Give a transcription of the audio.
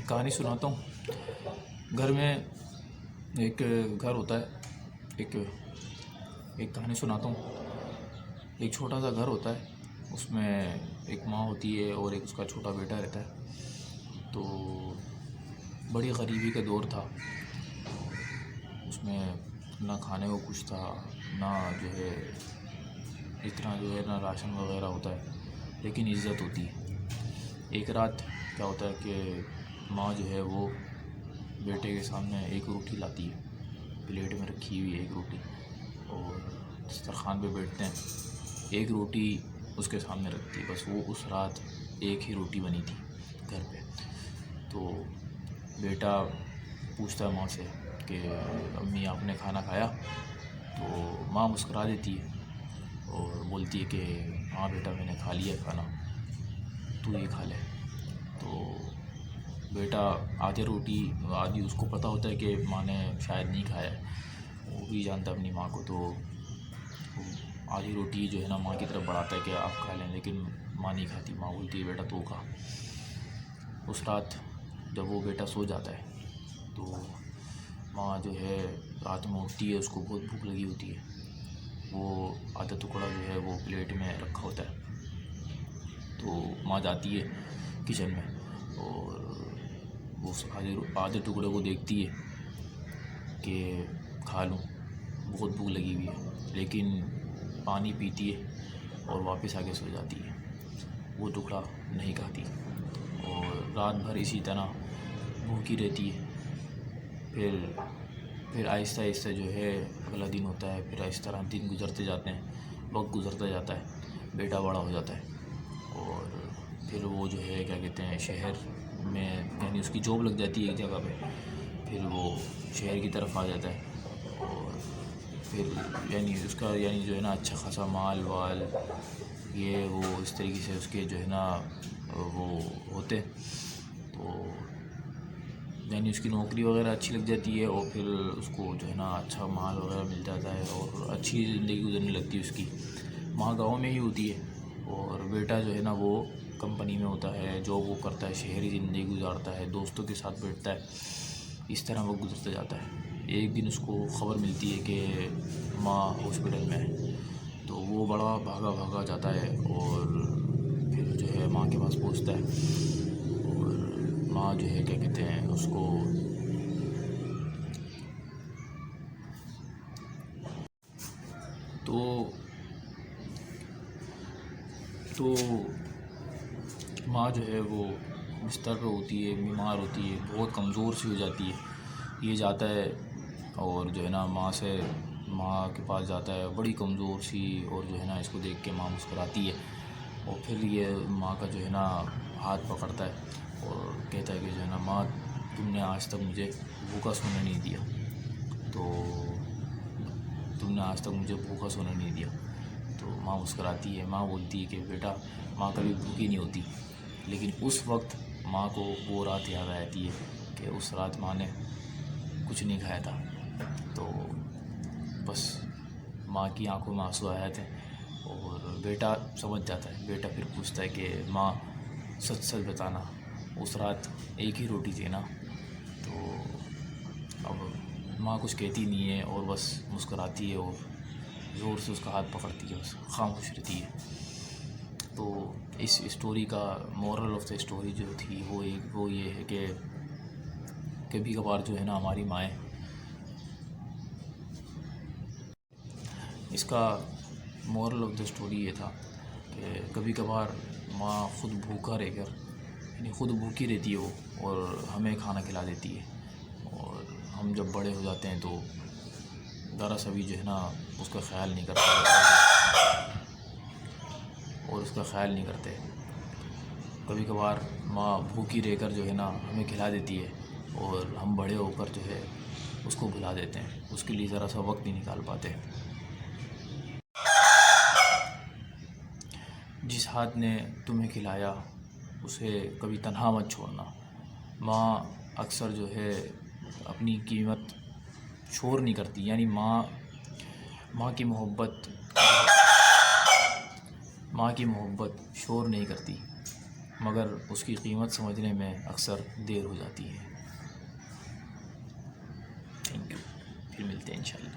کہانی سناتا ہوں۔ گھر میں ایک گھر ہوتا ہے، ایک کہانی سناتا ہوں۔ ایک چھوٹا سا گھر ہوتا ہے، اس میں ایک ماں ہوتی ہے اور ایک اس کا چھوٹا بیٹا رہتا ہے۔ تو بڑی غریبی کا دور تھا، اس میں نہ کھانے کو کچھ تھا، نہ جو ہے اتنا جو ہے نہ راشن وغیرہ ہوتا ہے، لیکن عزت ہوتی ہے۔ ایک رات کیا ہوتا ہے کہ ماں جو ہے وہ بیٹے کے سامنے ایک روٹی لاتی ہے، پلیٹ میں رکھی ہوئی ہے ایک روٹی، اور دسترخوان پہ بیٹھتے ہیں، ایک روٹی اس کے سامنے رکھتی ہے۔ بس وہ اس رات ایک ہی روٹی بنی تھی گھر پہ۔ تو بیٹا پوچھتا ہے ماں سے کہ امی آپ نے کھانا کھایا؟ تو ماں مسکرا دیتی ہے اور بولتی ہے کہ ہاں بیٹا میں نے کھا لیا کھانا، تو یہ کھا لے۔ تو بیٹا آدھی اس کو پتہ ہوتا ہے کہ ماں نے شاید نہیں کھایا ہے، وہ بھی جانتا ہے اپنی ماں کو، تو آدھی روٹی جو ہے نا ماں کی طرف بڑھاتا ہے کہ آپ کھا لیں، لیکن ماں نہیں کھاتی۔ ماں بولتی ہے بیٹا تو کھا۔ اس رات جب وہ بیٹا سو جاتا ہے تو ماں جو ہے رات میں اٹھتی ہے، اس کو بہت بھوک لگی ہوتی ہے، وہ آدھا ٹکڑا جو ہے وہ پلیٹ میں رکھا ہوتا ہے۔ تو ماں جاتی ہے کچن میں اور وہ آدھے ٹکڑے کو دیکھتی ہے کہ کھا لوں، بہت بھوک لگی ہوئی ہے، لیکن پانی پیتی ہے اور واپس آ کے سو جاتی ہے، وہ ٹکڑا نہیں کھاتی، اور رات بھر اسی طرح بھوکی رہتی ہے۔ پھر آہستہ آہستہ جو ہے اگلا دن ہوتا ہے، پھر اس طرح دن گزرتے جاتے ہیں، وقت گزرتا جاتا ہے، بیٹا بڑا ہو جاتا ہے، اور پھر وہ جو ہے کیا کہتے ہیں شہر میں، یعنی اس کی جاب لگ جاتی ہے ایک جگہ پہ، پھر وہ شہر کی طرف آ جاتا ہے، اور پھر اس کا جو ہے نا اچھا خاصا مال وال یہ وہ اس طریقے سے اس کے جو ہے نا وہ ہوتے، تو اس کی نوکری وغیرہ اچھی لگ جاتی ہے، اور پھر اس کو جو ہے نا اچھا مال وغیرہ مل جاتا ہے اور اچھی زندگی گزرنے لگتی ہے اس کی۔ ماں گاؤں میں ہی ہوتی ہے اور بیٹا جو ہے نا وہ کمپنی میں ہوتا ہے، جاب وہ کرتا ہے، شہری زندگی گزارتا ہے، دوستوں کے ساتھ بیٹھتا ہے، اس طرح وہ گزرتا جاتا ہے۔ ایک دن اس کو خبر ملتی ہے کہ ماں ہاسپٹل میں ہے، تو وہ بڑا بھاگا جاتا ہے اور پھر جو ہے ماں کے پاس پہنچتا ہے، اور ماں جو ہے کیا کہتے ہیں اس کو تو ماں جو ہے وہ بستر پہ ہوتی ہے، بیمار ہوتی ہے، بہت کمزور سی ہو جاتی ہے۔ یہ جاتا ہے اور جو ہے نا ماں کے پاس جاتا ہے، بڑی کمزور سی، اور جو ہے نا اس کو دیکھ کے ماں مسکراتی ہے، اور پھر یہ ماں کا جو ہے نا ہاتھ پکڑتا ہے اور کہتا ہے کہ جو ہے نا ماں تم نے آج تک مجھے بھوکا سونے نہیں دیا، تو ماں مسکراتی ہے، ماں بولتی ہے کہ بیٹا ماں کبھی بھوکی نہیں ہوتی، لیکن اس وقت ماں کو وہ رات یاد آ جاتی ہے کہ اس رات ماں نے کچھ نہیں کھایا تھا، تو بس ماں کی آنکھوں میں آنسو آ جاتے ہیں، اور بیٹا سمجھ جاتا ہے۔ بیٹا پھر پوچھتا ہے کہ ماں سچ بتانا، اس رات ایک ہی روٹی تھی نا؟ تو اب ماں کچھ کہتی نہیں ہے اور بس مسکراتی ہے اور زور سے اس کا ہاتھ پکڑتی ہے، بس خاموش رہتی ہے۔ تو اس اسٹوری کا مورل آف دا اسٹوری جو تھی وہ یہ ہے کہ کبھی کبھار جو ہے نا ہماری مائیں، اس کا مورل آف دا اسٹوری یہ تھا کہ کبھی کبھار ماں خود بھوکا رہ کر، خود بھوکی رہتی ہے وہ، اور ہمیں کھانا کھلا دیتی ہے، اور ہم جب بڑے ہو جاتے ہیں تو ذرا سا بھی جو ہے نا اس کا خیال نہیں کرتے، کبھی کبھار ماں بھوکی رہ کر جو ہے نا ہمیں کھلا دیتی ہے، اور ہم بڑے ہو کر جو ہے اس کو بھلا دیتے ہیں، اس کے لیے ذرا سا وقت نہیں نکال پاتے۔ جس ہاتھ نے تمہیں کھلایا اسے کبھی تنہا مت چھوڑنا۔ ماں اکثر جو ہے اپنی قیمت شور نہیں کرتی، یعنی ماں کی محبت شور نہیں کرتی، مگر اس کی قیمت سمجھنے میں اکثر دیر ہو جاتی ہے. Thank you. پھر ملتے ہیں انشاءاللہ.